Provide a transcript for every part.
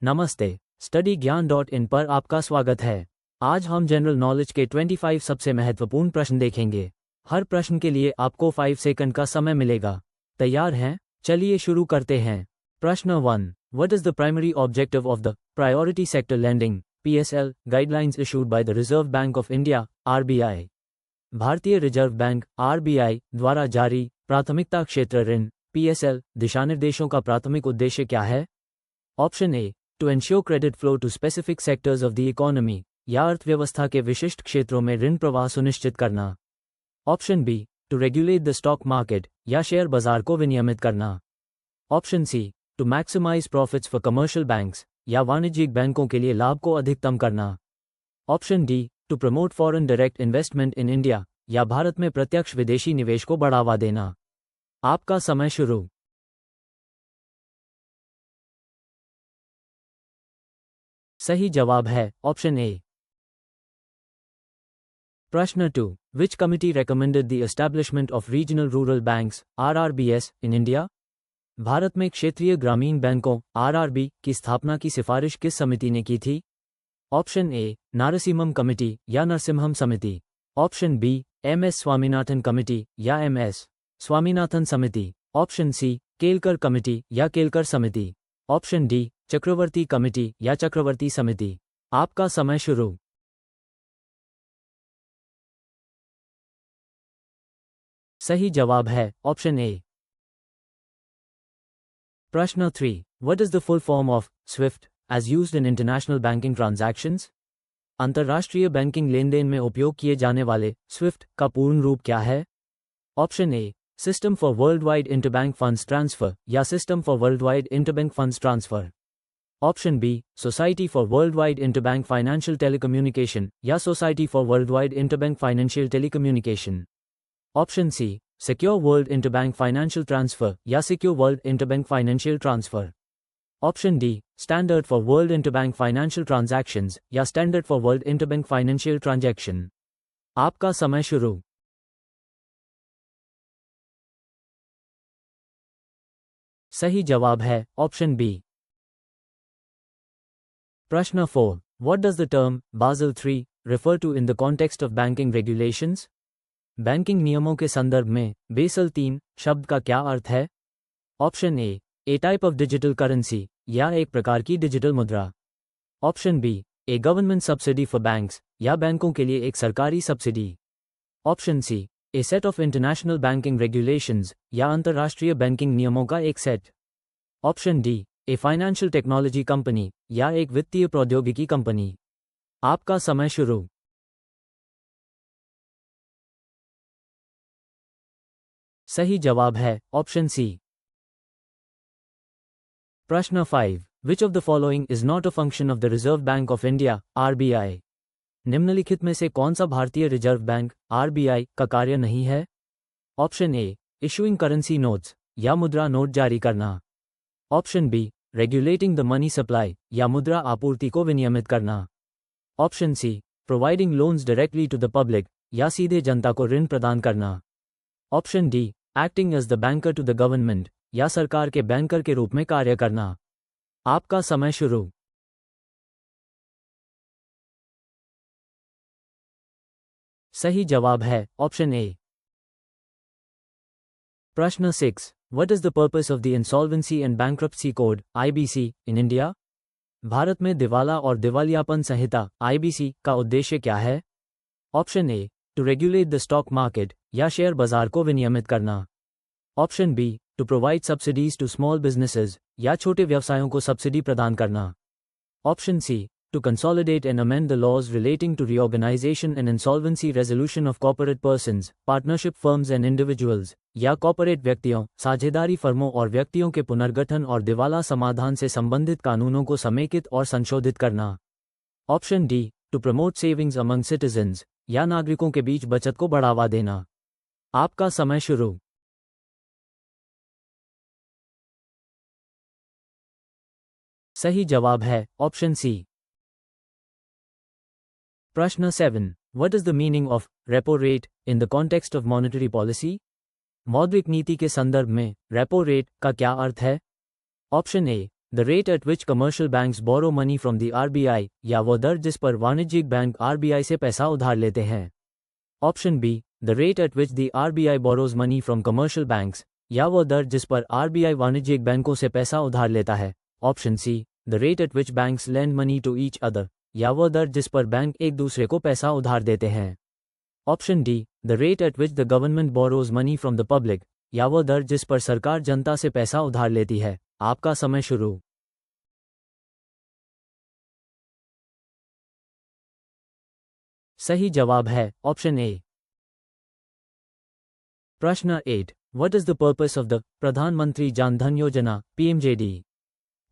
नमस्ते, स्टडी ज्ञान .in पर आपका स्वागत है। आज हम जनरल नॉलेज के 25 सबसे महत्वपूर्ण प्रश्न देखेंगे। हर प्रश्न के लिए आपको 5 सेकंड का समय मिलेगा। तैयार हैं? चलिए शुरू करते हैं। प्रश्न 1। What is the primary objective of the Priority Sector Lending (PSL) guidelines issued by the Reserve Bank of India (RBI)? भारतीय रिजर्व बैंक (RBI) द्वारा जारी प्राथमिकता क्षेत्र ऋण (PSL) दिशानिर्देशों का प्राथमिक उद्देश्य क्या है? Option A, to ensure credit flow to specific sectors of the economy, या अर्थव्यवस्था के विशिष्ट क्षेत्रों में ऋण प्रवाह सुनिश्चित करना। Option B, to regulate the stock market, या शेयर बाजार को विनियमित करना। Option C, to maximise profits for commercial banks, या वाणिज्यिक बैंकों के लिए लाभ को अधिकतम करना। Option D, to promote foreign direct investment in India, या भारत में प्रत्यक्ष विदेशी निवेश को बढ़ावा देना। आपका समय शुरू। सही जवाब है ऑप्शन ए। प्रश्न 2। विच committee recommended the establishment of regional rural banks (RRBs) in India? Bharat में क्षेत्रीय ग्रामीण बैंकों (RRB) की स्थापना की सिफारिश किस समिति ने की थी? ऑप्शन ए, नारसिम्हम कमेटी या नरसिम्हम समिति। Option B, MS Swaminathan committee या MS स्वामीनाथन समिति। ऑप्शन सी, केलकर कमेटी या केलकर समिति। ऑप्शन डी, चक्रवर्ती कमेटी या चक्रवर्ती समिति। आपका समय शुरू। सही जवाब है ऑप्शन ए। प्रश्न 3। What is the full form of SWIFT as used in international banking transactions? अंतर्राष्ट्रीय बैंकिंग लेनदेन में उपयोग किए जाने वाले स्विफ्ट का पूर्ण रूप क्या है? Option A, system for world wide interbank funds transfer, या system for world wide interbank funds transfer. Option B, society for world wide interbank financial telecommunication, या society for world wide interbank financial telecommunication. Option C, secure world interbank financial transfer, या secure world interbank financial transfer. Option D, standard for world interbank financial transactions, या standard for world interbank financial transaction. आपका समय शुरू। सही जवाब है option B. प्रश्न 4। What does the term Basel III refer to in the context of banking regulations? Banking नियमों के संदर्भ में बेसल 3 शब्द का क्या अर्थ है? Option A, a type of digital currency, या एक प्रकार की डिजिटल मुद्रा। Option B, a government subsidy for banks, या बैंकों के लिए एक सरकारी सब्सिडी। Option C, a set of international banking regulations, या अंतर्राष्ट्रीय बैंकिंग नियमों का एक set. Option D, a financial technology company, या एक वित्तीय प्रौद्योगिकी कंपनी। आपका समय शुरू। सही जवाब है ऑप्शन सी। प्रश्न 5। Which of the following is not a function of the Reserve Bank of India (RBI)? निम्नलिखित में से कौन सा भारतीय रिजर्व बैंक (RBI) का कार्य नहीं है? Option A, issuing currency notes, या मुद्रा नोट जारी करना। Option B, regulating the money supply, या मुद्रा आपूर्ति को विनियमित करना। Option C, providing loans directly to the public, या सीधे जनता को ऋण प्रदान करना। Option D, acting as the banker to the government, या सरकार के बैंकर के रूप में कार्य करना। आपका समय शुरू। सही जवाब है ऑप्शन ए। प्रश्न 6। What is the purpose of the Insolvency and Bankruptcy Code (IBC) in India? Bharat में दिवाला और दिवालियापन संहिता (IBC) का उद्देश्य क्या है? Option A, to regulate the stock market, या शेयर बाजार को विनियमित करना। Option B, to provide subsidies to small businesses, या छोटे व्यवसायों को सब्सिडी प्रदान करना। Option C, to consolidate and amend the laws relating to reorganization and insolvency resolution of corporate persons, partnership firms and individuals, या कॉर्पोरेट व्यक्तियों, साझेदारी फर्मों और व्यक्तियों के पुनर्गठन और दिवाला समाधान से संबंधित कानूनों को समेकित और संशोधित करना। Option D, to promote savings among citizens, या नागरिकों के बीच बचत को बढ़ावा देना। आपका समय शुरू। सही जवाब है ऑप्शन सी। प्रश्न 7। What is the meaning of repo rate in the context of monetary policy? मौद्रिक नीति के संदर्भ में रेपो रेट का क्या अर्थ है? Option A, the rate at which commercial banks borrow money from the RBI, या वो दर जिस पर वाणिज्यिक बैंक आरबीआई से पैसा उधार लेते हैं। Option B, the rate at which the RBI borrows money from commercial banks, या वो दर जिस पर आरबीआई वाणिज्यिक बैंकों से पैसा उधार लेता है। Option C, the rate at which banks lend money to each other, या वो दर जिस पर बैंक एक दूसरे को पैसा उधार देते हैं। Option D, the rate at which the government borrows money from the public, या वो दर जिस पर सरकार जनता से पैसा उधार लेती है। आपका समय शुरू। सही जवाब है ऑप्शन ए। प्रश्न 8, what is the purpose of the प्रधानमंत्री जन धन योजना पीएमजेडी?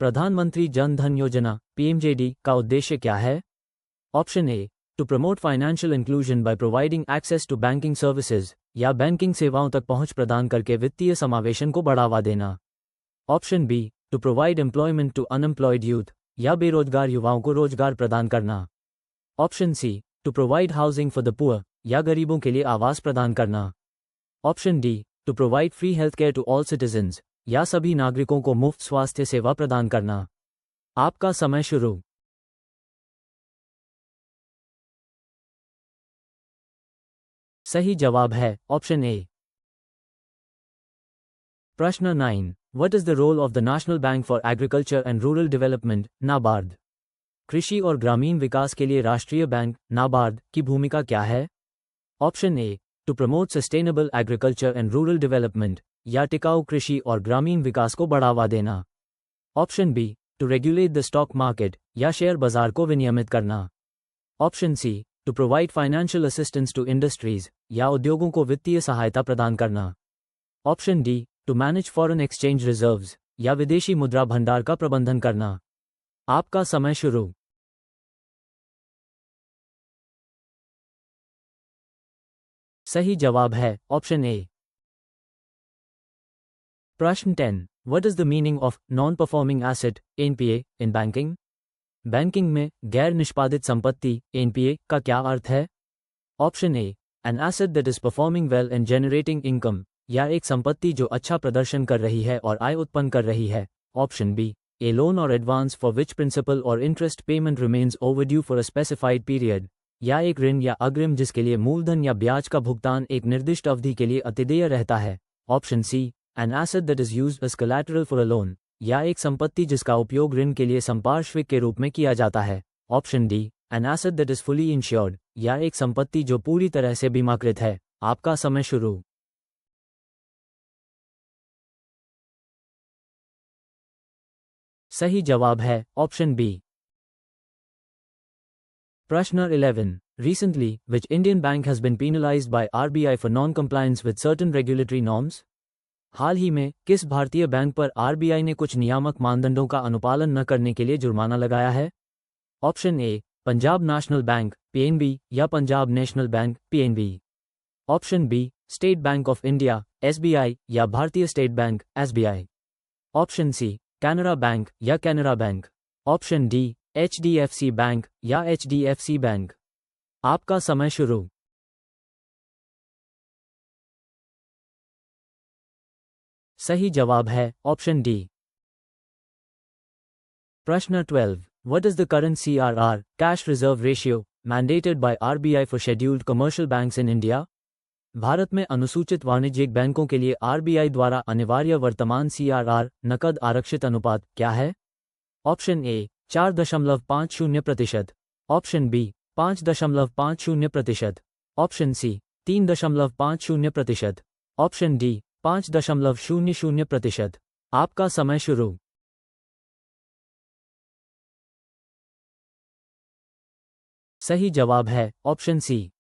प्रधानमंत्री जन धन योजना पीएमजेडी का उद्देश्य क्या है? Option A, to promote financial inclusion by providing access to banking services, या बैंकिंग सेवाओं तक पहुंच प्रदान करके वित्तीय समावेशन को बढ़ावा देना। Option B, to provide employment to unemployed youth, या बेरोजगार युवाओं को रोजगार प्रदान करना। Option C, to provide housing for the poor, या गरीबों के लिए आवास प्रदान करना। Option D, to provide free health care to all citizens, या सभी नागरिकों को मुफ्त स्वास्थ्य सेवा प्रदान करना। आपका समय शुरू। सही जवाब है ऑप्शन ए। प्रश्न 9, what is the role of the National Bank for Agriculture and rural Development NABARD? कृषि और ग्रामीण विकास के लिए राष्ट्रीय बैंक नाबार्ड की भूमिका क्या है? Option A, to promote sustainable agriculture and rural development, या टिकाऊ कृषि और ग्रामीण विकास को बढ़ावा देना। Option B, to regulate the stock market, या शेयर बाजार को विनियमित करना। Option C, to provide financial assistance to industries, या उद्योगों को वित्तीय सहायता प्रदान करना। Option D, to manage foreign exchange reserves, या विदेशी मुद्रा भंडार का प्रबंधन करना। आपका समय शुरू। सही जवाब है ऑप्शन ए। प्रश्न 10, what is the meaning of non performing asset NPA in banking? Banking में गैर निष्पादित संपत्ति एनपीए का क्या अर्थ है? Option A, N asset that is performing well and generating income, या एक संपत्ति जो अच्छा प्रदर्शन कर रही है और आय उत्पन्न कर रही है। ऑप्शन बी, ए लोन और एडवांस फॉर विच प्रिंसिपल और interest payment remains overdue for a specified period, या एक ऋण या अग्रिम जिसके लिए मूलधन या ब्याज का भुगतान एक निर्दिष्ट अवधि के लिए अतिदेय रहता है। Option C, an asset that is used as collateral for a loan, या एक संपत्ति जिसका उपयोग ऋण के लिए संपार्श्विक के रूप में किया जाता है। Option D, N asset that is fully insured, या एक संपत्ति जो पूरी तरह से बीमाकृत है। आपका समय शुरू। सही जवाब है ऑप्शन बी। प्रश्न 11, recently, which Indian bank has been penalized by RBI for non-compliance with certain regulatory norms? हाल ही में किस भारतीय बैंक पर आरबीआई ने कुछ नियामक मानदंडों का अनुपालन न करने के लिए जुर्माना लगाया है? Option A, Punjab national bank PNB, या Punjab national bank PNB. Option B, state bank of India SBI, या Bharatiya state bank SBI. Option C, Canara bank, या Canara bank. Option D, HDFC bank, या एचडीएफसी बैंक। आपका समय शुरू। सही जवाब है ऑप्शन डी। प्रश्न 12, what is the current CRR cash reserve ratio mandated by RBI for scheduled commercial banks in India? Bharat में अनुसूचित वाणिज्यिक बैंकों के लिए आरबीआई द्वारा अनिवार्य वर्तमान सीआरआर नकद आरक्षित अनुपात क्या है? Option A, 4.50%। Option B, 5.50%। Option C, 3.50%। Option D, 5.00%। आपका समय शुरू। सही जवाब है ऑप्शन सी।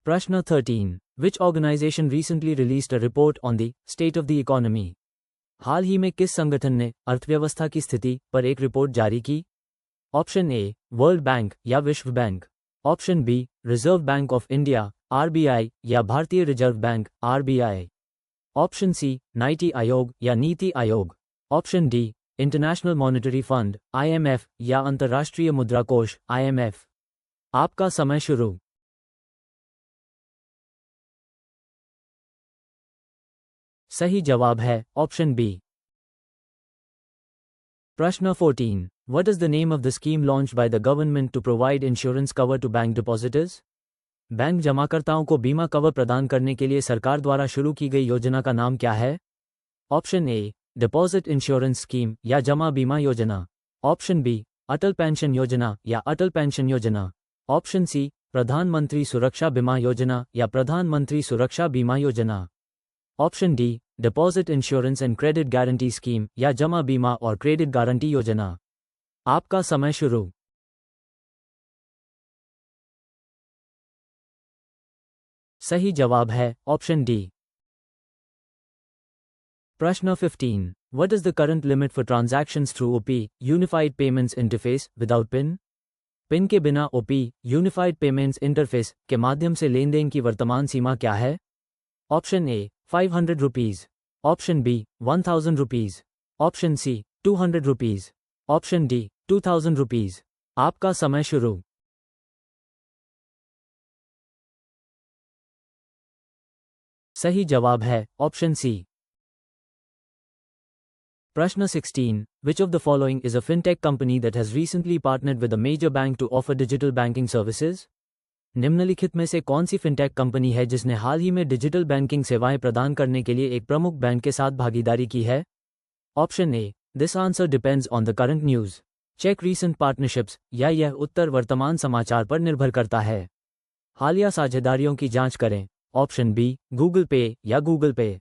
प्रश्न 13, which organisation recently released a report on the state of the economy? हाल ही में किस संगठन ने अर्थव्यवस्था की स्थिति पर एक रिपोर्ट जारी की? ऑप्शन ए, वर्ल्ड बैंक, या विश्व बैंक। Option B, Reserve Bank of India RBI, या भारतीय reserve bank RBI. Option C, NITI Aayog, या NITI Aayog. Option D, International Monetary Fund IMF, या अंतर्राष्ट्रीय मुद्रा कोष आईएमएफ। आपका समय शुरू। सही जवाब है ऑप्शन बी। प्रश्न 14. What is the name of the scheme launched by the government to provide insurance cover to bank depositors? Bank जमाकर्ताओं को बीमा कवर प्रदान करने के लिए सरकार द्वारा शुरू की गई योजना का नाम क्या है? ऑप्शन ए डिपॉजिट इंश्योरेंस स्कीम या जमा बीमा योजना। ऑप्शन बी अटल पेंशन योजना या अटल पेंशन योजना। ऑप्शन सी प्रधानमंत्री सुरक्षा बीमा योजना या प्रधानमंत्री सुरक्षा बीमा योजना। Option D deposit insurance and credit guarantee scheme या जमा बीमा और क्रेडिट गारंटी योजना। आपका समय शुरू। सही जवाब है ऑप्शन डी। प्रश्न 15. What is the current limit for transactions through OP, Unified Payments Interface, without PIN? Pin के बिना OP, Unified Payments Interface के माध्यम से लेनदेन की वर्तमान सीमा क्या है? Option A 500 rupees. Option B 1000 rupees. Option C 200 rupees. Option D 2000 rupees. आपका समय शुरू। सही जवाब है ऑप्शन सी। प्रश्न 16. Which of the following is a fintech company that has recently partnered with a major bank to offer digital banking services? निम्नलिखित में से कौन सी फिनटेक कंपनी है जिसने हाल ही में डिजिटल बैंकिंग सेवाएं प्रदान करने के लिए एक प्रमुख बैंक के साथ भागीदारी की है? Option A this answer depends on the current news, check recent partnerships या यह उत्तर वर्तमान समाचार पर निर्भर करता है। हालिया साझेदारियों की जांच करें। ऑप्शन बी गूगल पे या गूगल पे।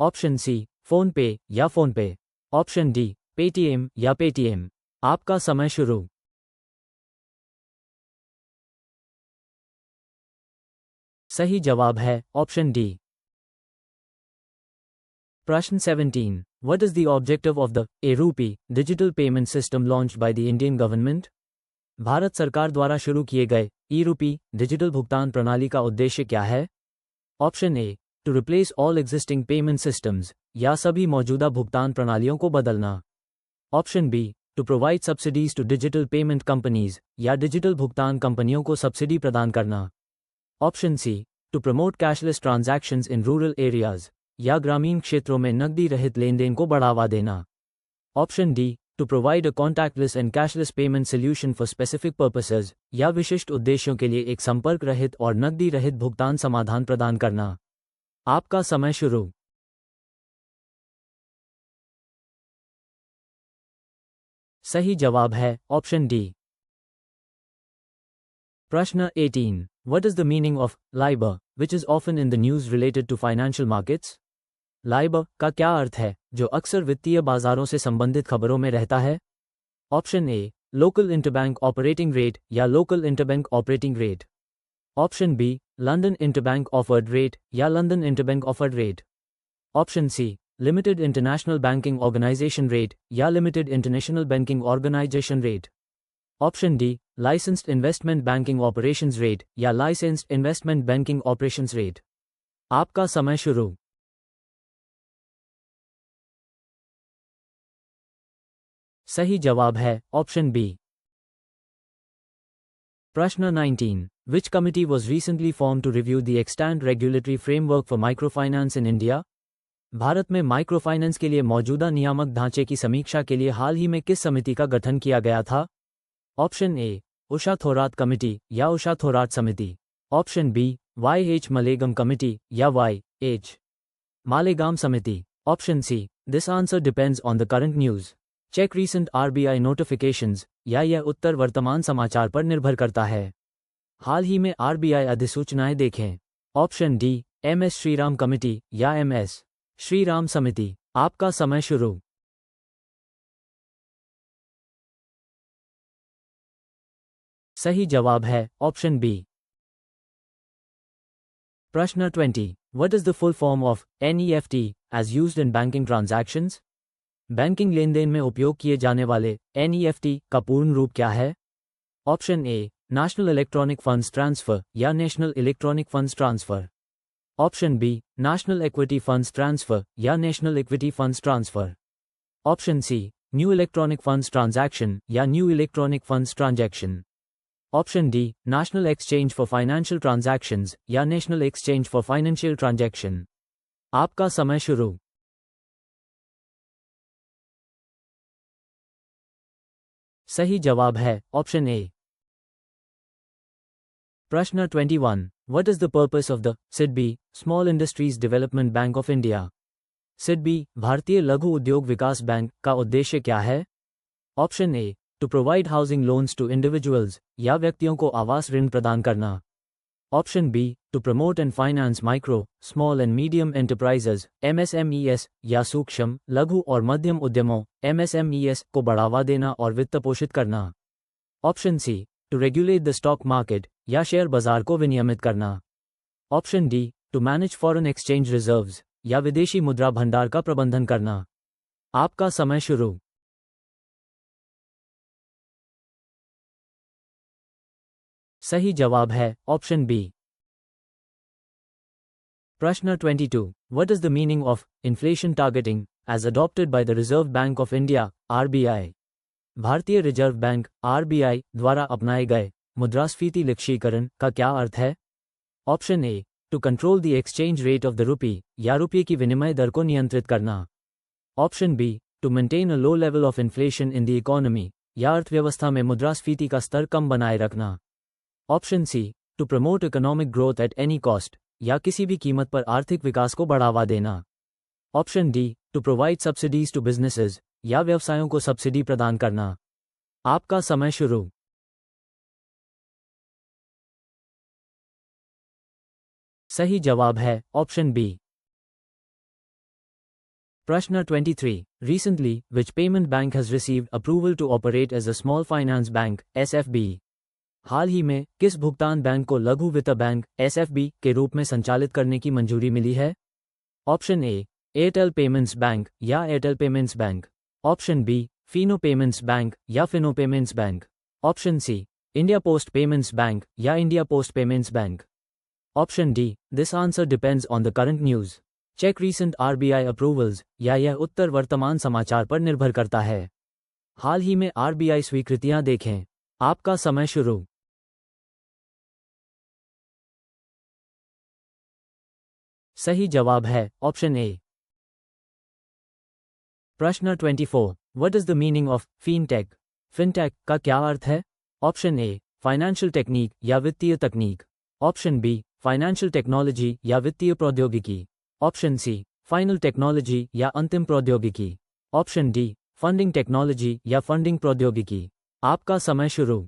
ऑप्शन सी फोन पे या फोन पे। ऑप्शन डी पेटीएम या पेटीएम। आपका समय शुरू। सही जवाब है ऑप्शन डी। प्रश्न 17. What is the objective of the e-rupee digital payment system launched by the Indian government? Bharat सरकार द्वारा शुरू किए गए ई-रूपी डिजिटल भुगतान प्रणाली का उद्देश्य क्या है? Option A to replace all existing payment systems या सभी मौजूदा भुगतान प्रणालियों को बदलना। Option B to provide subsidies to digital payment companies या डिजिटल भुगतान कंपनियों को सब्सिडी प्रदान करना। Option C to promote cashless transactions in rural areas या ग्रामीण क्षेत्रों में नकदी रहित लेनदेन को बढ़ावा देना। Option D to provide a contactless and cashless payment solution for specific purposes या विशिष्ट उद्देश्यों के लिए एक संपर्क रहित और नकदी रहित भुगतान समाधान प्रदान करना। आपका समय शुरू। सही जवाब है ऑप्शन डी। प्रश्न 18. What is the meaning of LIBOR, which is often in the news related to financial markets? LIBOR का क्या अर्थ है जो अक्सर वित्तीय बाजारों से संबंधित खबरों में रहता है? Option A local interbank operating rate या local interbank operating rate. Option B London interbank offered rate या London interbank offered rate. Option C limited international banking organisation rate या limited international banking organisation rate. Option D licensed investment banking operations rate या licensed investment banking operations rate. आपका समय शुरू। सही जवाब है option B. प्रश्न 19. Which committee was recently formed to review the extant regulatory framework for microfinance in India? Bharat में microfinance के लिए मौजूदा नियामक ढांचे की समीक्षा के लिए हाल ही में किस समिति का गठन किया गया था? Option A Usha Thorat committee या उषा थोरात समिति। Option B YH Malegam committee या YH मालेगाम समिति। Option C this answer depends on the current news, check recent RBI notifications या यह उत्तर वर्तमान समाचार पर निर्भर करता है। हाल ही में RBI अधिसूचनाएं देखें। Option D MS Shriram committee या MS श्रीराम समिति। आपका समय शुरू। सही जवाब है ऑप्शन बी। प्रश्न 20. What is the full form of NEFT as used in banking transactions? Banking लेनदेन में उपयोग किए जाने वाले NEFT का पूर्ण रूप क्या है? Option A national electronic funds transfer या national electronic funds transfer. Option B national equity funds transfer या national equity funds transfer. Option C new electronic funds transaction या new electronic funds transaction. Option D national exchange for financial transactions या national exchange for financial transaction. आपका समय शुरू। सही जवाब है option A. प्रश्न 21। What is the purpose of the SIDBI, Small Industries Development Bank of India? SIDBI, भारतीय लघु उद्योग विकास बैंक का उद्देश्य क्या है? Option A, to provide housing loans to individuals, या व्यक्तियों को आवास ऋण प्रदान करना। Option B, to promote and finance micro, small and medium enterprises MSMES, या सूक्ष्म, लघु और मध्यम उद्यमों MSMES को बढ़ावा देना और वित्त पोषित करना। Option C, to regulate the stock market, या शेयर बाजार को विनियमित करना। Option D, to manage foreign exchange reserves, या विदेशी मुद्रा भंडार का प्रबंधन करना। आपका समय शुरू। सही जवाब है ऑप्शन बी। प्रश्न 22। What is the meaning of inflation targeting as adopted by the Reserve Bank of India RBI? भारतीय रिजर्व बैंक RBI द्वारा अपनाए गए मुद्रास्फीति लक्ष्यीकरण का क्या अर्थ है? Option A, to control the exchange rate of the rupee, या रुपये की विनिमय दर को नियंत्रित करना। Option B, to maintain a low level of inflation in the economy, या अर्थव्यवस्था में मुद्रास्फीति का स्तर कम बनाए रखना। Option C, to promote economic growth at any cost, या किसी भी कीमत पर आर्थिक विकास को बढ़ावा देना। Option D, to provide subsidies to businesses, या व्यवसायों को सब्सिडी प्रदान करना। आपका समय शुरू। सही जवाब है ऑप्शन बी। प्रश्न 23। Recently, which payment bank has received approval to operate as a small finance bank SFB? हाल ही में किस भुगतान बैंक को लघु वित्त बैंक SFB के रूप में संचालित करने की मंजूरी मिली है? Option A, Airtel payments bank, या Airtel payments bank. Option B, Fino payments bank, या Fino payments bank. Option C, India post payments bank, या India post payments bank. Option D, this answer depends on the current news, check recent RBI approvals, या यह उत्तर वर्तमान समाचार पर निर्भर करता है। हाल ही में RBI स्वीकृतियां देखें। आपका समय शुरू। सही जवाब है ऑप्शन ए। प्रश्न 24। What is the meaning of FinTech? FinTech का क्या अर्थ है? ऑप्शन ए, फाइनेंशियल टेक्निक या वित्तीय तकनीक। ऑप्शन बी, फाइनेंशियल टेक्नोलॉजी या वित्तीय प्रौद्योगिकी। ऑप्शन सी, फाइनल टेक्नोलॉजी या अंतिम प्रौद्योगिकी। ऑप्शन डी, फंडिंग टेक्नोलॉजी या फंडिंग प्रौद्योगिकी। आपका समय शुरू।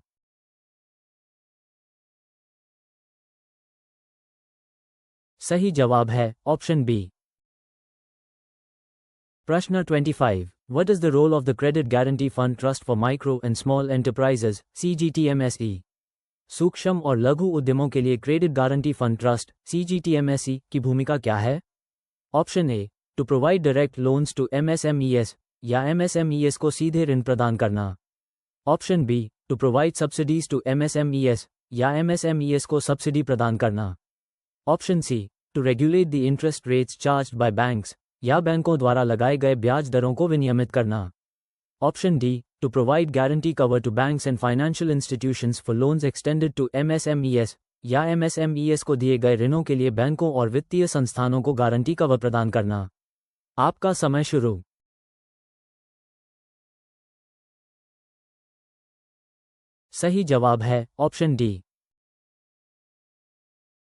सही जवाब है ऑप्शन बी। प्रश्न 25। What is the role of the Credit Guarantee Fund Trust for Micro and Small Enterprises CGTMSE? सूक्ष्म और लघु उद्यमों के लिए credit guarantee fund trust CGTMSE की भूमिका क्या है? Option A, to provide direct loans to MSMES, या MSMES को सीधे ऋण प्रदान करना। Option B, to provide subsidies to MSMES, या MSMES को सब्सिडी प्रदान करना। Option C, to regulate the interest rates charged by banks, या बैंकों द्वारा लगाए गए ब्याज दरों को विनियमित करना। Option D, to provide guarantee cover to banks and financial institutions for loans extended to MSMES, या MSMES को दिए गए ऋणों के लिए बैंकों और वित्तीय संस्थानों को गारंटी कवर प्रदान करना। आपका समय शुरू। सही जवाब है ऑप्शन डी।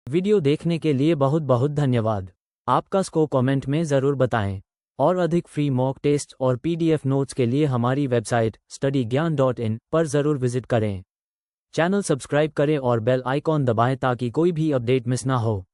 वीडियो देखने के लिए बहुत बहुत धन्यवाद। आपका स्कोर कमेंट में ज़रूर बताएं और अधिक फ्री मॉक टेस्ट और PDF नोट्स के लिए हमारी वेबसाइट studyGyan.in पर ज़रूर विजिट करें। चैनल सब्सक्राइब करें और बेल आइकॉन दबाएं ताकि कोई भी अपडेट मिस ना हो।